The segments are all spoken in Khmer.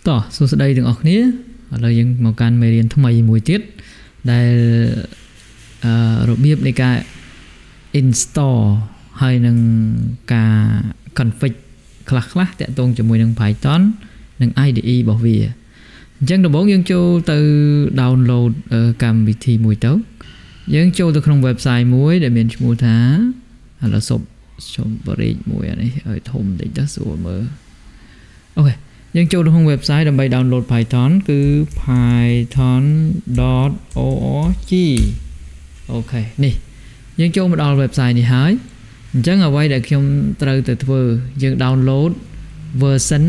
តោះសួស្តីទាំងអស់គ្នាឥឡូវយើងមកកាន់មេរៀនថ្មីមួយទៀតដែលរបៀបនៃការ install ហើយនឹងការ config ខ្លះៗតាក់ទងជាមួយនឹង Python និង IDE របស់វាអញ្ចឹងដំបូងយើងចូលទៅ download កម្មវិធីមួយទៅយើងចូលទៅក្នុង website មួយដែលមានឈ្មោះថាឥឡូវសុំបរិយាមួយអានេះឲ្យធំបន្តិចទៅស្រួលមើលអូខេយើងចូលទៅក្នុង website ដើម្បី download Python គឺ python.org អូខេនេះយើងចូលមកដល់ website នេះហើយអញ្ចឹងអ្វីដែលខ្ញុំត្រូវទៅធ្វើយើង download version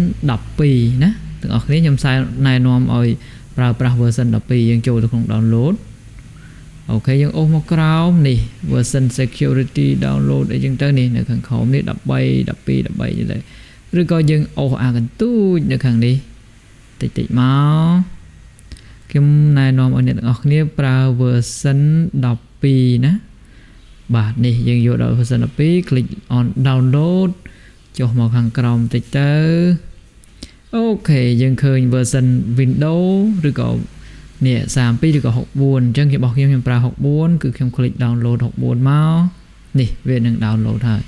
12ណាទាំងអស់គ្នាខ្ញុំណែនាំឲ្យប្រើប្រាស់ version 12យើងចូលទៅក្នុង download អូខេយើងអូសមកក្រោមនេះ version security download អីចឹងទៅនេះនៅខាងក្រោមនេះ13 12 13ចឹងទៅឬក៏យើងអូសអាកន្ទូចនៅខាងនេះតិចមកខ្ញុំណែនាំឲ្យអ្នកទាំងអស់គ្នាប្រើ version 12ណាបាទនេះយើងយកដល់ version 12 click on download ចុះមកខាងក្រោមតិចទៅអូខេយើងឃើញ version Windows ឬក៏នេះ32ឬក៏64អញ្ចឹងរបស់ខ្ញុំប្រើ64គឺខ្ញុំ click download 64មកនេះវានឹង download ហើយ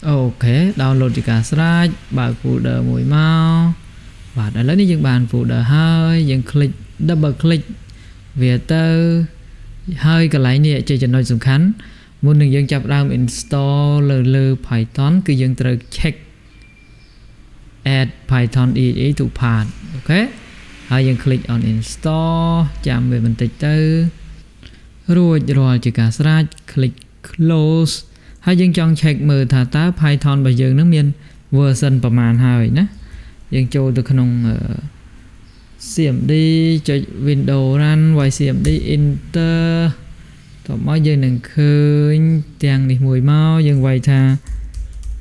អូខេ download ជាការស្រេចបើក folder មួយមកបាទឥឡូវនេះយើងបាន folder ហើយយើង click double click វាទៅហើយកន្លែងនេះជាចំណុចសំខាន់មុននឹងយើងចាប់ដើម install លើ Python គឺយើងត្រូវ check add Python IDE to path អូខេហើយយើង click on install ចាំវាបន្តិចទៅរួចរាល់ជាការស្រេច click close ហើយយើងចង់ check មើលថាតើ Python របស់យើងនឹងមាន version ប្រមាណហើយណាយើងចូលទៅក្នុង cmd ចុច windows run ycmd enter តោះមកយើងនឹងឃើញទាំងនេះមួយមកយើងវាយថា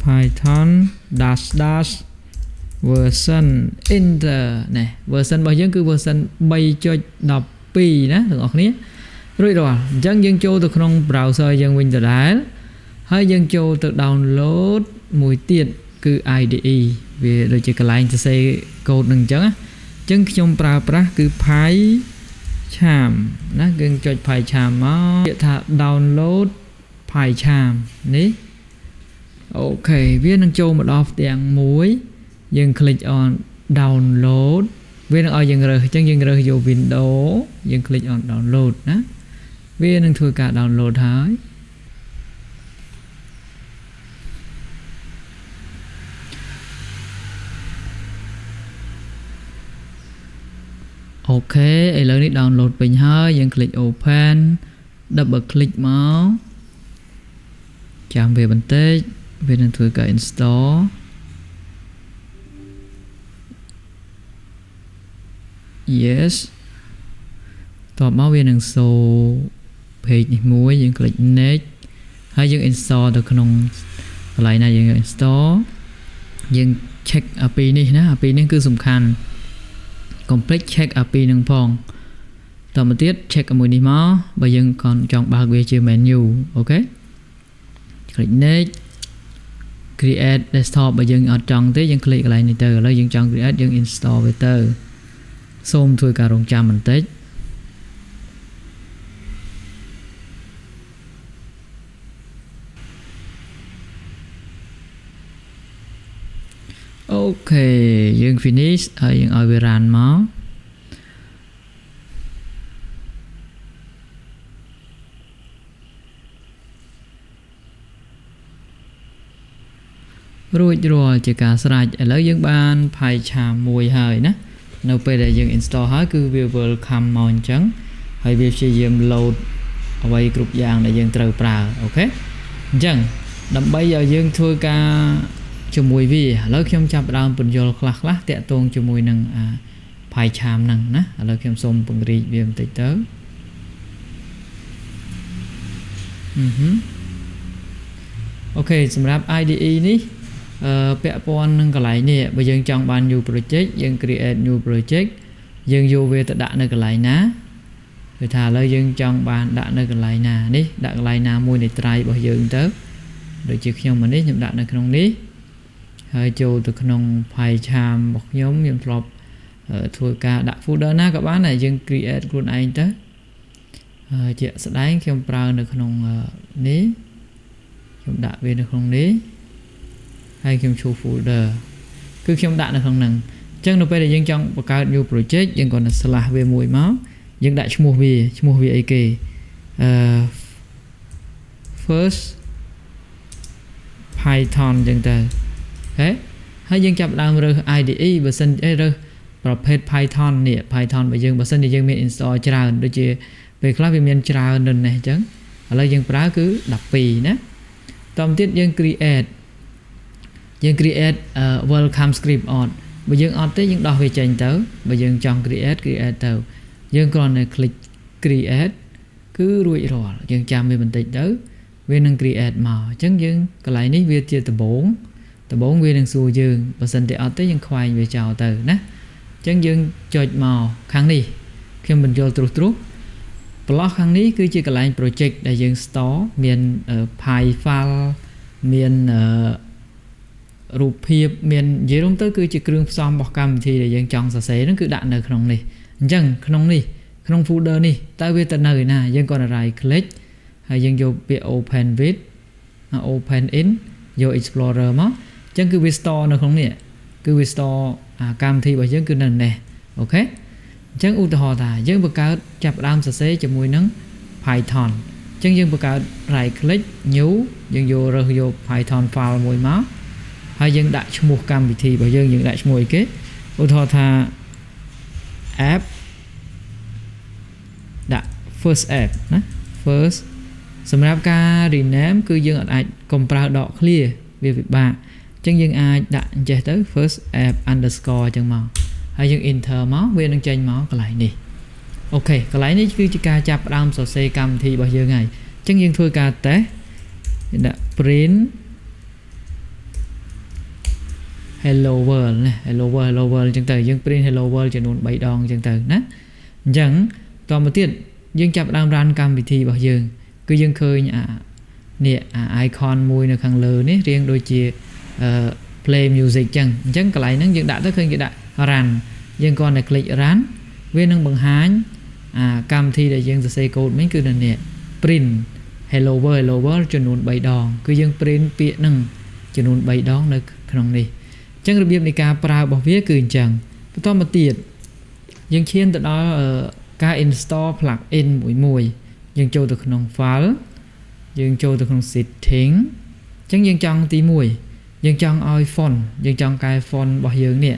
python -- version enter នេះ version របស់យើងគឺ version 3.12 ណាទាំងអស់គ្នារួចរាល់អញ្ចឹងយើងចូលទៅក្នុង browser យើងវិញដដែលហើយយើងចូលទៅ download មួយទៀតគឺ IDE វាដូចជាកន្លែងសរសេរកូដនឹងអញ្ចឹងណាអញ្ចឹងខ្ញុំប្រើប្រាស់គឺ PyCharm ណាគឺចុច PyCharm មកពាក្យថា download PyCharm នេះអូខេវានឹងចូលមកដល់ផ្ទាំងមួយយើង click on download វានឹងឲ្យយើងរើសអញ្ចឹងយើងរើសយក Windows យើង click on download ណាវានឹងធ្វើការ download ហើយអូខេឥឡូវនេះ download ពេញហើយយើង click open double click មកចាំវាបន្តិចវានឹងធ្វើការ install yes តបមកវានឹង show page នេះមួយយើង click next ហើយយើង install ទៅក្នុងកន្លែងណាយើង install យើង check API នេះណា API នេះគឺសំខាន់complete check API នឹងផងតមកទៀត check មួយនេះមកបើយើងចង់បើកវាជា menu អូខេ click next create desktop បើយើងអត់ចង់ទេយើង click កន្លែងនេះទៅឥឡូវយើងចង់ create យើង install វាទៅសូមធ្វើការរងចាំបន្តិចអូខេយើង finish ហើយយើងឲ្យវា run មករួចរាល់ជាការស្រេចឥឡូវយើងបាន PyCharm មួយហើយណានៅពេលដែលយើង install ហើយគឺវា welcome មកអញ្ចឹងហើយវាព្យាយាម load អ្វីគ្រប់យ៉ាងដែលយើងត្រូវប្រើអូខេអញ្ចឹងដើម្បីឲ្យយើងធ្វើការជាមួយវាឥឡូវខ្ញុំចាប់ដើមពន្យល់ខ្លះតាក់ទងជាមួយនឹងPyCharm ហ្នឹងណាឥឡូវខ្ញុំសូមពង្រីកវាបន្តិចទៅអូខេសម្រាប់ IDE នេះពាក់ព័ន្ធនឹងកន្លែងនេះបើយើងចង់បាន new project យើង create new project យើងយកវាទៅដាក់នៅកន្លែងណាគឺថាឥឡូវយើងចង់បានដាក់នៅកន្លែងណានេះដាក់កន្លែងណាមួយនៃ try របស់យើងទៅដូចជាខ្ញុំនេះខ្ញុំដាក់នៅក្នុងនេះ ហើយចូលទៅក្នុង PyCharm របស់ខ្ញុំធ្លាប់ធ្វើការដាក់ folder ណាក៏បានដែរយើង create ខ្លួនឯងទៅជាក់ស្ដែងខ្ញុំប្រើនៅក្នុងនេះខ្ញុំដាក់វានៅក្នុងនេះហើយខ្ញុំជួស folder គឺខ្ញុំដាក់នៅក្នុងហ្នឹងអញ្ចឹងនៅពេលដែលយើងចង់បង្កើត new project យើងគ្រាន់តែ slash វាមួយមកយើងដាក់ឈ្មោះវាអីគេfirst Python អញ្ចឹងទៅហេហើយយើងចាប់ដើមរើស IDE បើសិនរើសប្រភេទ Python នេះ Python បើយើងបើសិនជាយើងមាន install ច្រើនដូចជាពេលខ្លះវាមានច្រើននៅនេះអញ្ចឹងឥឡូវយើងប្រើគឺ12ណាតទៅទៀតយើង create welcome script អត់បើយើងអត់ទេយើងដោះវាចេញទៅបើយើងចង់ create ទៅយើងគ្រាន់តែ click create គឺរួចរាល់យើងចាំវាបន្តិចទៅវានឹង create មកអញ្ចឹងយើងកន្លែងនេះវាជាដំបូងវានឹងសួរយើងបើសិនតែអត់ទេយើងខ្វែងវាចោលទៅណាអញ្ចឹងយើងចុចមកខាងនេះខ្ញុំបញ្ចូលត្រុសប្លោះខាងនេះគឺជាកន្លែង project ដែលយើង store មាន file មានរូបភាពមាននិយាយរួមទៅគឺជាគ្រឿងផ្សំរបស់កម្មវិធីដែលយើងចង់សរសេរហ្នឹងគឺដាក់នៅក្នុងនេះអញ្ចឹងក្នុងនេះក្នុង folder នេះតើវាទៅនៅណាយើងគាត់ right click ហើយយើងយកពាក្យ open with open in យក explorer មកអញ្ចឹងគឺវា store នៅក្នុងនេះគឺវា store កម្មវិធីរបស់យើងគឺនៅនេះអូខេអញ្ចឹងឧទាហរណ៍ថាយើងបង្កើតចាប់ផ្ដើមសរសេរជាមួយនឹង Python អញ្ចឹងយើងបង្កើត right click new យើងយក Python file មួយមកហើយយើងដាក់ឈ្មោះកម្មវិធីរបស់យើងដាក់ឈ្មោះអីគេឧទាហរណ៍ថា app ដាក់ first app ណា first សម្រាប់ការ rename គឺយើងអាចកុំប្រើដក clear វាពិបាកអញ្ចឹងយើងអាចដាក់អញ្ចេះទៅ first app underscore អញ្ចឹងមកហើយយើង enter មកវានឹងចេញមកកន្លែងនេះអូខេកន្លែងនេះគឺជាការចាប់ផ្ដើមសរសេរកម្មវិធីរបស់យើងហើយអញ្ចឹងយើងធ្វើការ test ដាក់ print hello world ណា hello world អញ្ចឹងទៅយើង print hello world ចំនួន3ដងអញ្ចឹងទៅណាអញ្ចឹងតមកទៀតយើងចាប់ផ្ដើម run កម្មវិធីរបស់យើងគឺយើងឃើញនេះicon មួយនៅខាងលើនេះរៀងដូចជាplay music អញ្ចឹងកន្លែងហ្នឹងយើងដាក់ទៅឃើញគេដាក់ run យើងគ្រាន់តែ click run វានឹងបង្ហាញកម្មវិធីដែលយើងសរសេរកូដមិញគឺនៅនេះ print hello world ចំនួន3ដងគឺយើង print ពាក្យហ្នឹងចំនួន3ដងនៅក្នុងនេះអញ្ចឹងរបៀបនៃការប្រើរបស់វាគឺអញ្ចឹងបន្តមកទៀតយើងឈានទៅដល់ការ install plugin មួយយើងចូលទៅក្នុង file យើងចូលទៅក្នុង setting អញ្ចឹងយើងចង់ទី1យើងចង់ឲ្យ font យើងចង់កែ font របស់យើងនេះ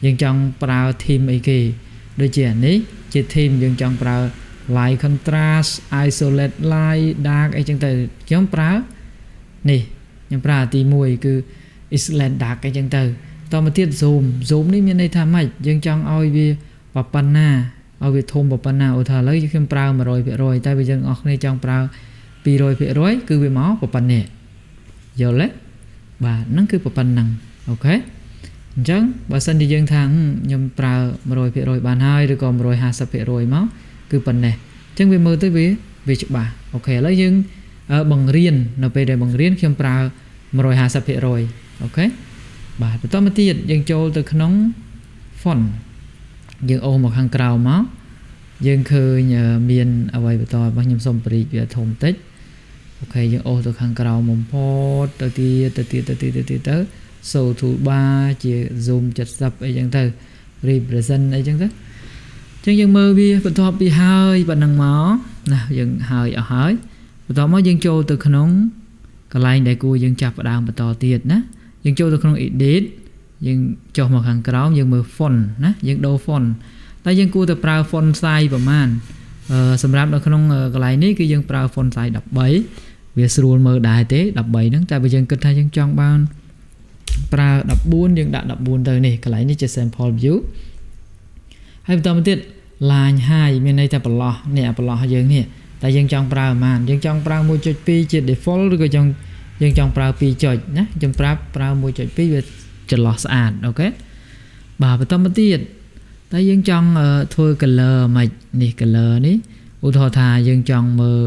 យើងចង់ប្រើ theme អីគេដូចជានេះជា theme យើងចង់ប្រើ light contrast isolate light dark អីចឹងទៅខ្ញុំប្រើនេះខ្ញុំប្រើទី1គឺ isolate dark អីចឹងទៅតមកទៀត zoom នេះមានន័យថាម៉េចយើងចង់ឲ្យវាប៉ុណ្ណាឲ្យវាធំប៉ុណ្ណាឧទាហរណ៍ឥឡូវខ្ញុំប្រើ 100% តែបើយើងអស់គ្នាចង់ប្រើ 200% គឺវាមកប៉ុណ្ណេះយល់ទេបាទហ្នឹងគឺប៉ុណ្ណឹងអូខេអញ្ចឹងបើសិនជាយើងថាខ្ញុំប្រើ 100% បានហើយឬក៏ 150% មកគឺប៉ុណ្ណេះអញ្ចឹងវាមើលទៅវាច្បាស់អូខេឥឡូវយើងបង្រៀននៅពេលដែលបង្រៀនខ្ញុំប្រើ 150% អូខេបាទបន្តមកទៀតយើងចូលទៅក្នុង font យើងអូសមកខាងក្រៅមកយើងឃើញមានអ្វីបន្តរបស់ខ្ញុំសូមបរិយាវាធំតិចអូខេយើងអូសទៅខាងក្រៅបំផុតទៅទៀត show toolbar ជា zoom 70អីចឹងទៅ represent អីចឹងទៅអញ្ចឹងយើងមើលវាបន្ទាប់ពីហើយប៉ុណ្ណឹងមកណាយើងហើយអស់ហើយបន្ទាប់មកយើងចូលទៅក្នុងកន្លែងដែលគួរយើងចាប់ផ្ដើមបន្តទៀតណាយើងចូលទៅក្នុង edit យើងចុះមកខាងក្រោមយើងមើល font ណាយើងដូរ font តែយើងគួរតែប្រើ font size ប្រមាណសម្រាប់នៅក្នុងកន្លែងនេះគឺយើងប្រើ font size 13វាស្រួលមើលដែរទេ13ហ្នឹងតែបើយើងគិតថាយើងចង់បានប្រើ14យើងដាក់14ទៅនេះកន្លែងនេះជា sample view ហើយបន្តមកទៀត line high មានន័យថាបន្លោះនេះបន្លោះយើងនេះតែយើងចង់ប្រើប្រហែលយើងចង់ប្រើ 1.2 ជា default ឬក៏យើងចង់ប្រើ 2 ចុចណាខ្ញុំប្រើ 1.2 វាចន្លោះស្អាតអូខេបាទបន្តមកទៀតតែយើងចង់ធ្វើ color មិននេះ color នេះឧទាហរណ៍ថាយើងចង់មើល